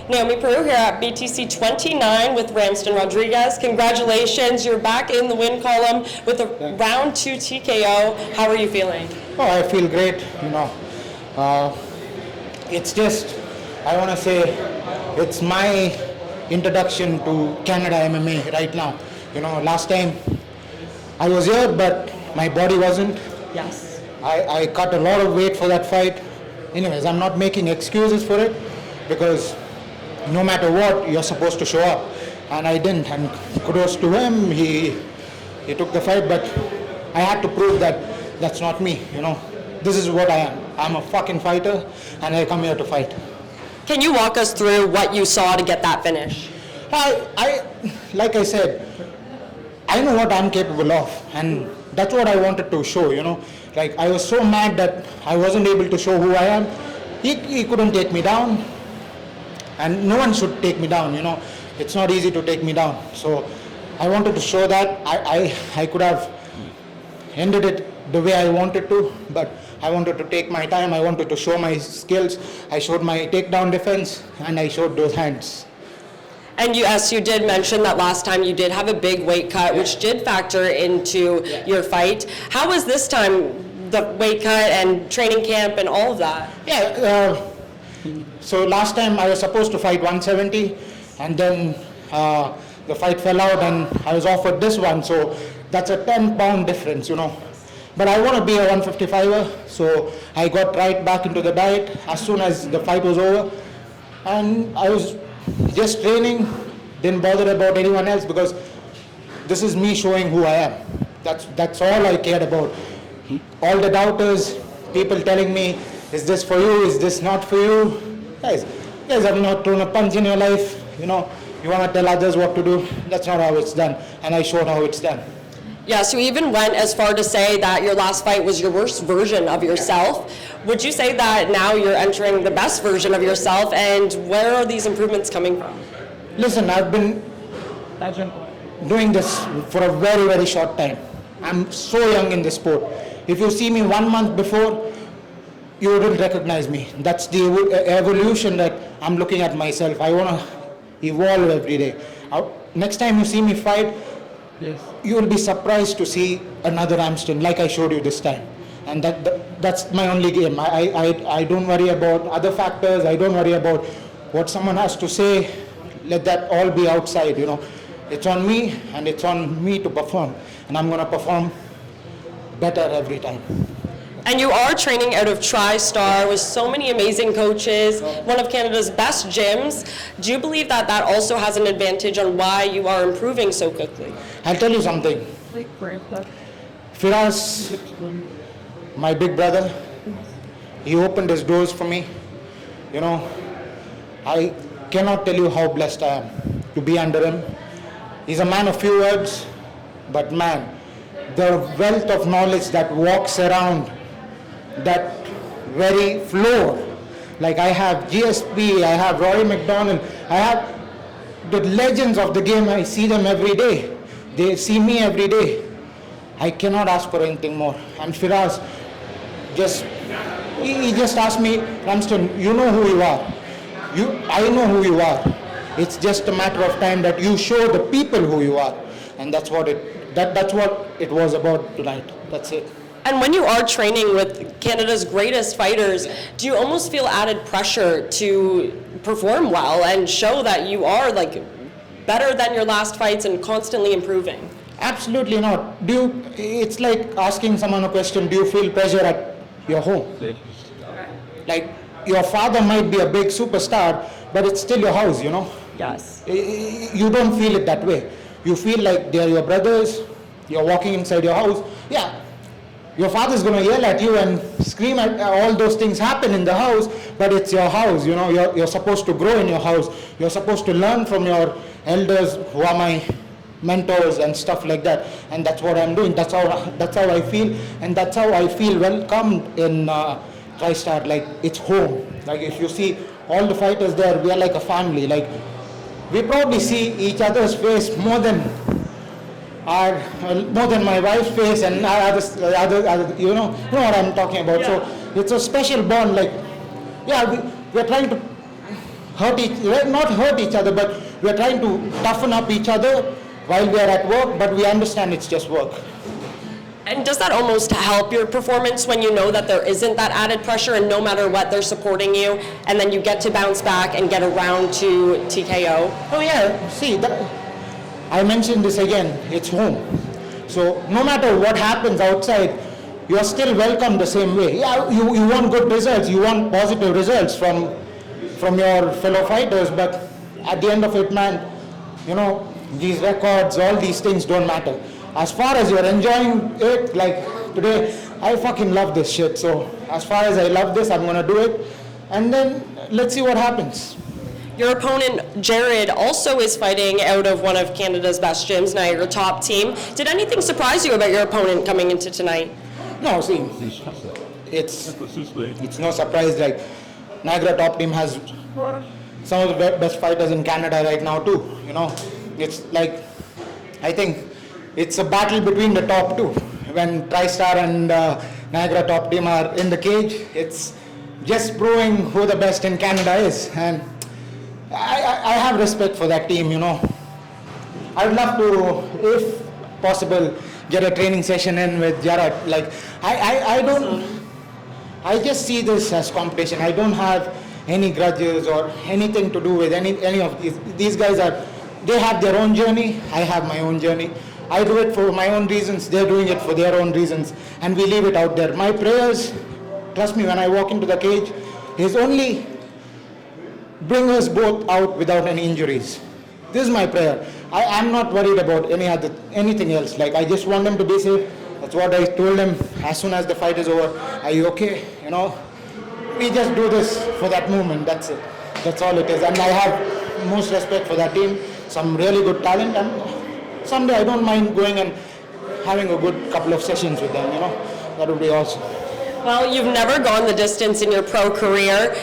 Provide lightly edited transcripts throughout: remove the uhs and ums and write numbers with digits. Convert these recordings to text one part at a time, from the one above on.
Naomi Peru here at BTC 29 with Ramston Rodrigues. Congratulations, you're back in the win column with a round 2 TKO. How are you feeling? Oh, I feel great, it's just, I want to say, it's my introduction to Canada MMA right now. Last time I was here, but my body wasn't. Yes. I cut a lot of weight for that fight. Anyways, I'm not making excuses for it because no matter what, you're supposed to show up. And I didn't. And kudos to him. He took the fight, but I had to prove that that's not me. This is what I am. I'm a fucking fighter, and I come here to fight. Can you walk us through what you saw to get that finish? Like I said, I know what I'm capable of, and that's what I wanted to show, Like, I was so mad that I wasn't able to show who I am. He couldn't take me down, and no one should take me down, It's not easy to take me down. So I wanted to show that. I could have ended it the way I wanted to, but I wanted to take my time. I wanted to show my skills. I showed my takedown defense, and I showed those hands. And you did mention that last time you did have a big weight cut, which did factor into your fight. How was this time, the weight cut and training camp and all of that? So last time I was supposed to fight 170, and then the fight fell out, and I was offered this one. So that's a 10-pound difference, But I want to be a 155er, so I got right back into the diet as soon as the fight was over. And I was just training, didn't bother about anyone else because this is me showing who I am. That's all I cared about. All the doubters, people telling me, is this for you, is this not for you? Guys have not thrown a punch in your life, you want to tell others what to do. That's not how it's done, and I showed how it's done. Yes, you even went as far to say that your last fight was your worst version of yourself. Would you say that now you're entering the best version of yourself, and where are these improvements coming from? Listen, I've been doing this for a very, very short time. I'm so young in this sport. If you see me 1 month before, you wouldn't recognize me. That's the evolution that I'm looking at myself. I want to evolve every day. Next time you see me fight, yes, you will be surprised to see another Ramston like I showed you this time. And that's my only game. I don't worry about other factors. I don't worry about what someone has to say. Let that all be outside, It's on me, and it's on me to perform. And I'm going to perform better every time. And you are training out of TriStar with so many amazing coaches, one of Canada's best gyms. Do you believe that that also has an advantage on why you are improving so quickly? I'll tell you something. Firas, my big brother, he opened his doors for me. I cannot tell you how blessed I am to be under him. He's a man of few words, but man, the wealth of knowledge that walks around that very floor. Like I have GSP, I have Rory McDonald, I have the legends of the game. I see them every day. They see me every day. I cannot ask for anything more. And Firas, he just asked me, Ramston, you know who you are. I know who you are. It's just a matter of time that you show the people who you are. And that's what it was about tonight. That's it. And when you are training with Canada's greatest fighters, do you almost feel added pressure to perform well and show that you are better than your last fights and constantly improving? Absolutely not. It's like asking someone a question, do you feel pressure at your home? Like your father might be a big superstar, but it's still your house, Yes. You don't feel it that way. You feel like they're your brothers, you're walking inside your house. Yeah. Your father's going to yell at you and scream at all those things happen in the house, but it's your house, you're supposed to grow in your house. You're supposed to learn from your elders who are my mentors and stuff like that. And that's what I'm doing. That's how I feel, and that's how I feel welcomed in TriStar. Like it's home. Like if you see all the fighters there, we are like a family. Like we probably see each other's face more than my wife's face and other, you know what I'm talking about. Yeah. So it's a special bond. Like, yeah, we're trying to not hurt each other, but we're trying to toughen up each other while we are at work, but we understand it's just work. And does that almost help your performance when you know that there isn't that added pressure and no matter what they're supporting you and then you get to bounce back and get around to TKO? Oh yeah, see, I mentioned this again, it's home. So no matter what happens outside, you are still welcome the same way. Yeah, you want good results, you want positive results from your fellow fighters, but at the end of it, man, these records, all these things don't matter. As far as you're enjoying it, like today, I fucking love this shit. So as far as I love this, I'm gonna do it. And then let's see what happens. Your opponent, Jared, also is fighting out of one of Canada's best gyms, Niagara Top Team. Did anything surprise you about your opponent coming into tonight? No, see, it's no surprise. Like Niagara Top Team has some of the best fighters in Canada right now too. It's like, I think it's a battle between the top two. When TriStar and Niagara Top Team are in the cage, it's just proving who the best in Canada is. And I have respect for that team, I'd love to, if possible, get a training session in with Jared. Like, I just see this as competition. I don't have any grudges or anything to do with any of these. These guys they have their own journey, I have my own journey. I do it for my own reasons, they're doing it for their own reasons, and we leave it out there. My prayers, trust me, when I walk into the cage, is only bring us both out without any injuries. This is my prayer. I'm not worried about anything else. Like, I just want them to be safe. That's what I told them as soon as the fight is over. Are you okay? We just do this for that moment. That's it. That's all it is. And I have most respect for that team. Some really good talent, and someday I don't mind going and having a good couple of sessions with them. That would be awesome. Well, you've never gone the distance in your pro career.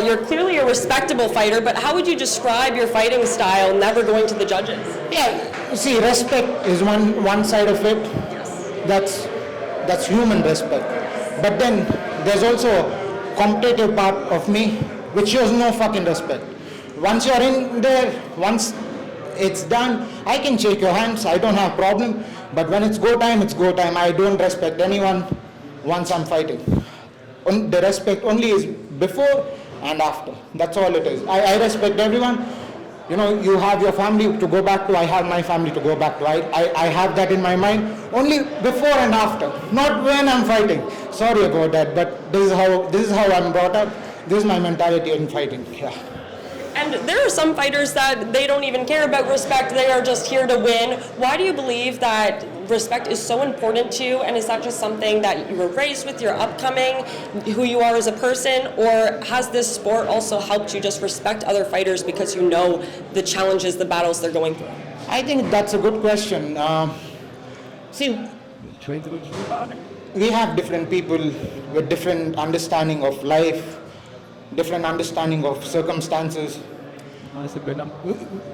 You're clearly a respectable fighter, but how would you describe your fighting style, never going to the judges? Yeah, see, respect is one side of it. Yes. That's human respect. But then there's also a competitive part of me which shows no fucking respect. Once you're in there, once it's done, I can shake your hands, I don't have problem. But when it's go time, it's go time. I don't respect anyone once I'm fighting. The respect only is before and after. That's all it is. I respect everyone. You have your family to go back to, I have my family to go back to. I have that in my mind only before and after, not when I'm fighting. Sorry about that, but this is how I'm brought up. This is my mentality in fighting. Yeah. And there are some fighters that they don't even care about respect, they are just here to win. Why do you believe that respect is so important to you, and is that just something that you were raised with, you're upcoming, who you are as a person, or has this sport also helped you just respect other fighters because you know the challenges, the battles they're going through? I think that's a good question. See, we have different people with different understanding of life, different understanding of circumstances.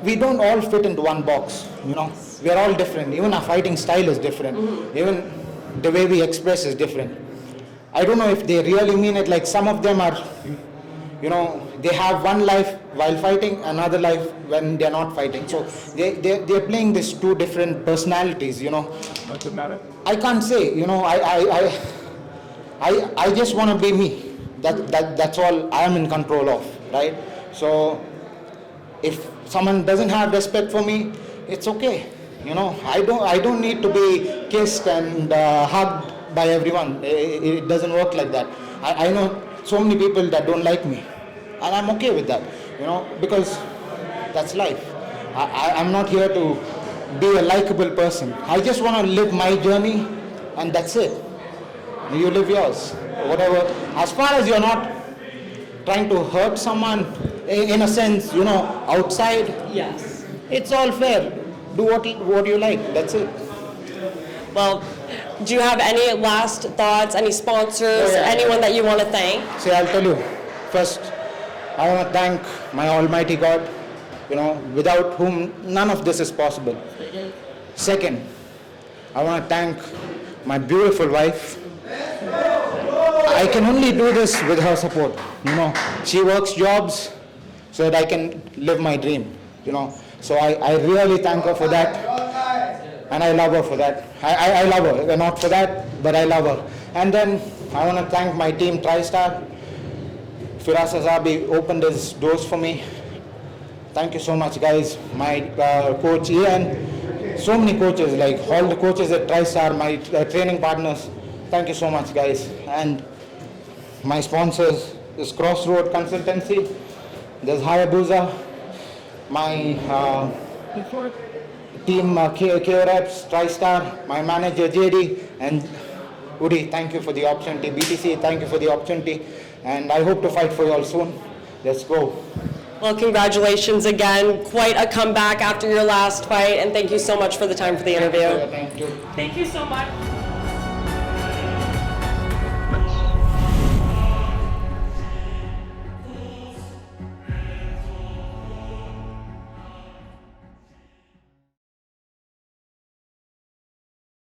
We don't all fit into one box, We are all different. Even our fighting style is different. Mm-hmm. Even the way we express is different. I don't know if they really mean it. Like, some of them are, they have one life while fighting, another life when they're not fighting. So they're playing these two different personalities, What's it matter? I can't say, I just want to be me. That's all I am in control of, right? So if someone doesn't have respect for me, it's okay. I don't need to be kissed and hugged by everyone. It doesn't work like that. I know so many people that don't like me, and I'm okay with that, because that's life. I'm not here to be a likable person. I just want to live my journey, and that's it. You live yours, whatever. As far as you're not trying to hurt someone, in a sense, outside, Yes. it's all fair. Do what you like, that's it. Well, do you have any last thoughts, any sponsors, anyone that you want to thank? See, I'll tell you. First, I want to thank my Almighty God, without whom none of this is possible. Second, I want to thank my beautiful wife. I can only do this with her support. She works jobs, so that I can live my dream, you know. So I really thank her for that, and I love her for that. I love her, not for that, but I love her. And then I want to thank my team TriStar. Firas Azabi opened his doors for me. Thank you so much, guys. My coach Ian, so many coaches, like all the coaches at TriStar, my training partners. Thank you so much, guys. And my sponsors is Crossroad Consultancy. There's Hayabusa. My team K-Reps, TriStar, my manager JD, and Uri, thank you for the opportunity. BTC, thank you for the opportunity. And I hope to fight for you all soon. Let's go. Well, congratulations again. Quite a comeback after your last fight, and thank you so much for the time for the interview. Thank you. Thank you so much.